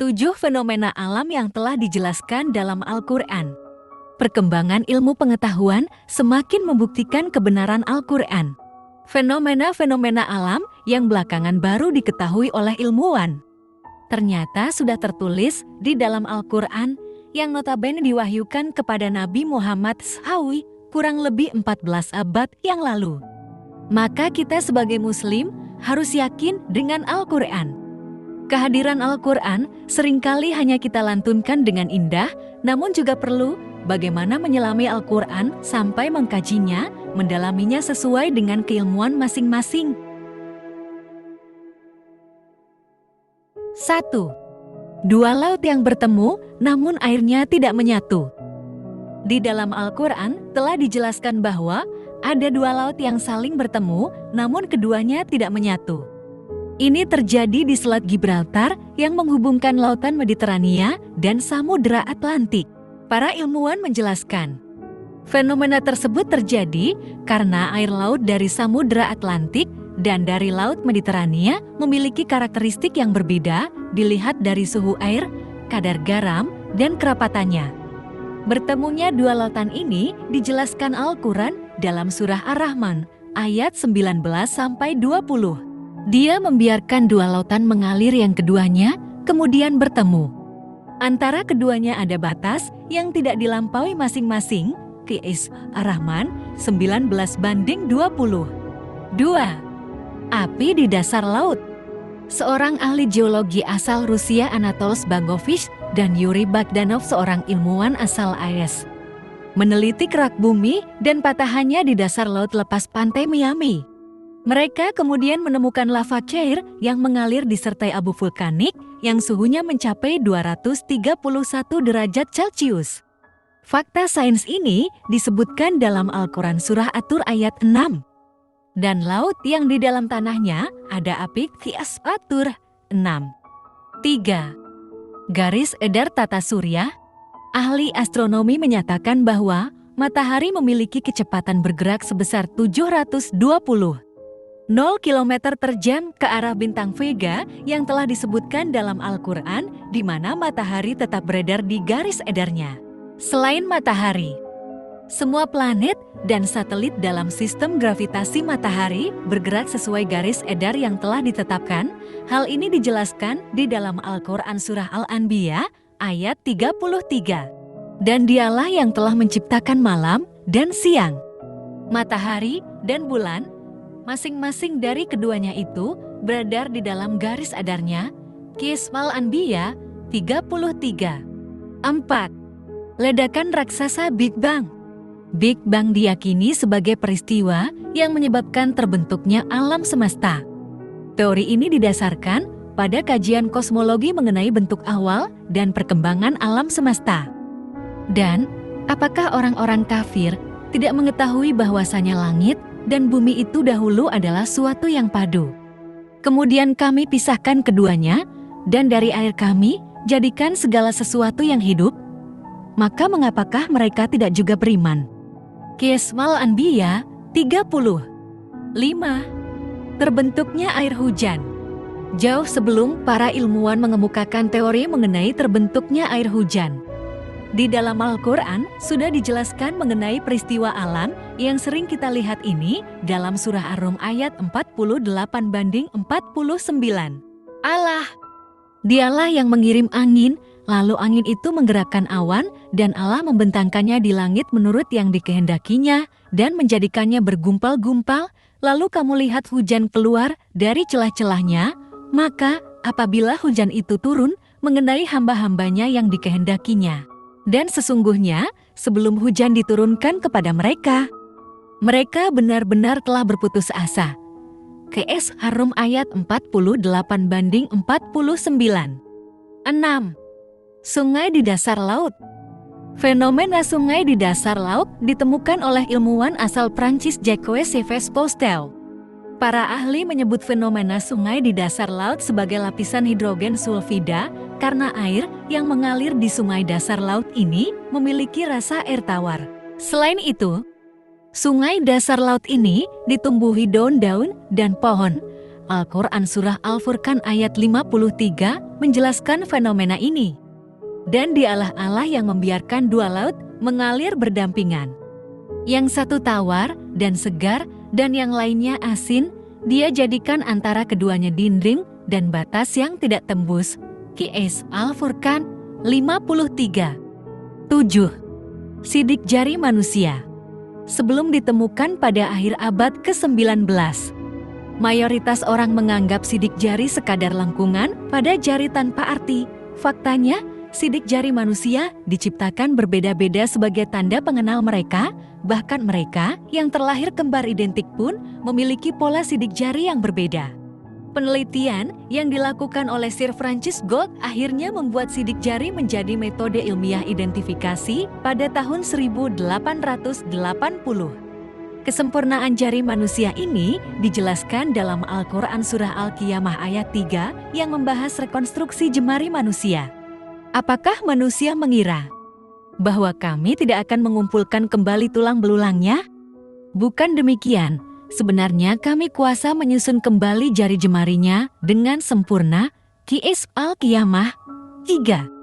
7 fenomena alam yang telah dijelaskan dalam Al-Quran. Perkembangan ilmu pengetahuan semakin membuktikan kebenaran Al-Quran. Fenomena-fenomena alam yang belakangan baru diketahui oleh ilmuwan. Ternyata sudah tertulis di dalam Al-Quran yang notabene diwahyukan kepada Nabi Muhammad SAW kurang lebih 14 abad yang lalu. Maka kita sebagai Muslim harus yakin dengan Al-Quran. Kehadiran Al-Quran seringkali hanya kita lantunkan dengan indah, namun juga perlu bagaimana menyelami Al-Quran sampai mengkajinya, mendalaminya sesuai dengan keilmuan masing-masing. 1. Dua laut yang bertemu, namun airnya tidak menyatu. Di dalam Al-Quran telah dijelaskan bahwa ada dua laut yang saling bertemu, namun keduanya tidak menyatu. Ini terjadi di Selat Gibraltar yang menghubungkan lautan Mediterania dan Samudra Atlantik. Para ilmuwan menjelaskan, fenomena tersebut terjadi karena air laut dari Samudra Atlantik dan dari Laut Mediterania memiliki karakteristik yang berbeda dilihat dari suhu air, kadar garam, dan kerapatannya. Bertemunya dua lautan ini dijelaskan Al-Quran dalam surah Ar-Rahman ayat 19-20. Dia membiarkan dua lautan mengalir yang keduanya kemudian bertemu. Antara keduanya ada batas yang tidak dilampaui masing-masing. Qis Ar-Rahman 19:20. 2. Api di dasar laut. Seorang ahli geologi asal Rusia Anatol Zbagovich dan Yuri Bagdanov seorang ilmuwan asal AS meneliti kerak bumi dan patahannya di dasar laut lepas pantai Miami. Mereka kemudian menemukan lava cair yang mengalir disertai abu vulkanik yang suhunya mencapai 231 derajat Celcius. Fakta sains ini disebutkan dalam Al-Quran Surah At-Tur ayat 6. Dan laut yang di dalam tanahnya ada api Qis At-Tur 6. 3. Garis edar tata surya. Ahli astronomi menyatakan bahwa matahari memiliki kecepatan bergerak sebesar 720 0 km per jam ke arah bintang Vega yang telah disebutkan dalam Al-Quran, di mana matahari tetap beredar di garis edarnya. Selain matahari, semua planet dan satelit dalam sistem gravitasi matahari bergerak sesuai garis edar yang telah ditetapkan. Hal ini dijelaskan di dalam Al-Quran Surah Al-Anbiya ayat 33. Dan dialah yang telah menciptakan malam dan siang, matahari dan bulan, masing-masing dari keduanya itu beredar di dalam garis edarnya. Qis Al-Anbiya 33. 4. Ledakan raksasa Big Bang. Big Bang diyakini sebagai peristiwa yang menyebabkan terbentuknya alam semesta. Teori ini didasarkan pada kajian kosmologi mengenai bentuk awal dan perkembangan alam semesta. Dan, apakah orang-orang kafir tidak mengetahui bahwasanya langit dan bumi itu dahulu adalah suatu yang padu? Kemudian kami pisahkan keduanya, dan dari air kami jadikan segala sesuatu yang hidup. Maka mengapakah mereka tidak juga beriman? Qis Al-Anbiya 30. 5. Terbentuknya air hujan. Jauh sebelum para ilmuwan mengemukakan teori mengenai terbentuknya air hujan, di dalam Al-Quran sudah dijelaskan mengenai peristiwa alam yang sering kita lihat ini dalam surah Ar-Rum ayat 48-49. Allah, dialah yang mengirim angin, lalu angin itu menggerakkan awan dan Allah membentangkannya di langit menurut yang dikehendakinya dan menjadikannya bergumpal-gumpal, lalu kamu lihat hujan keluar dari celah-celahnya, maka apabila hujan itu turun mengenai hamba-hambanya yang dikehendakinya. Dan sesungguhnya, sebelum hujan diturunkan kepada mereka, mereka benar-benar telah berputus asa. Qis Ar-Rum ayat 48-49. 6. Sungai di dasar laut. Fenomena sungai di dasar laut ditemukan oleh ilmuwan asal Prancis Jacques-Yves Postel. Para ahli menyebut fenomena sungai di dasar laut sebagai lapisan hidrogen sulfida karena air yang mengalir di sungai dasar laut ini memiliki rasa air tawar. Selain itu, sungai dasar laut ini ditumbuhi daun-daun dan pohon. Al-Quran Surah Al-Furqan ayat 53 menjelaskan fenomena ini. Dan dialah Allah yang membiarkan dua laut mengalir berdampingan. Yang satu tawar dan segar dan yang lainnya asin, Dia jadikan antara keduanya dinding dan batas yang tidak tembus. Qs Al-Furqan 53. 7. Sidik jari manusia. Sebelum ditemukan pada akhir abad ke-19, mayoritas orang menganggap sidik jari sekadar lengkungan pada jari tanpa arti. Faktanya, sidik jari manusia diciptakan berbeda-beda sebagai tanda pengenal mereka, bahkan mereka yang terlahir kembar identik pun memiliki pola sidik jari yang berbeda. Penelitian yang dilakukan oleh Sir Francis Gould akhirnya membuat sidik jari menjadi metode ilmiah identifikasi pada tahun 1880. Kesempurnaan jari manusia ini dijelaskan dalam Al-Quran Surah Al-Qiyamah ayat 3 yang membahas rekonstruksi jemari manusia. Apakah manusia mengira bahwa kami tidak akan mengumpulkan kembali tulang belulangnya? Bukan demikian. Sebenarnya kami kuasa menyusun kembali jari jemarinya dengan sempurna. Qs Al-Qiyamah 3.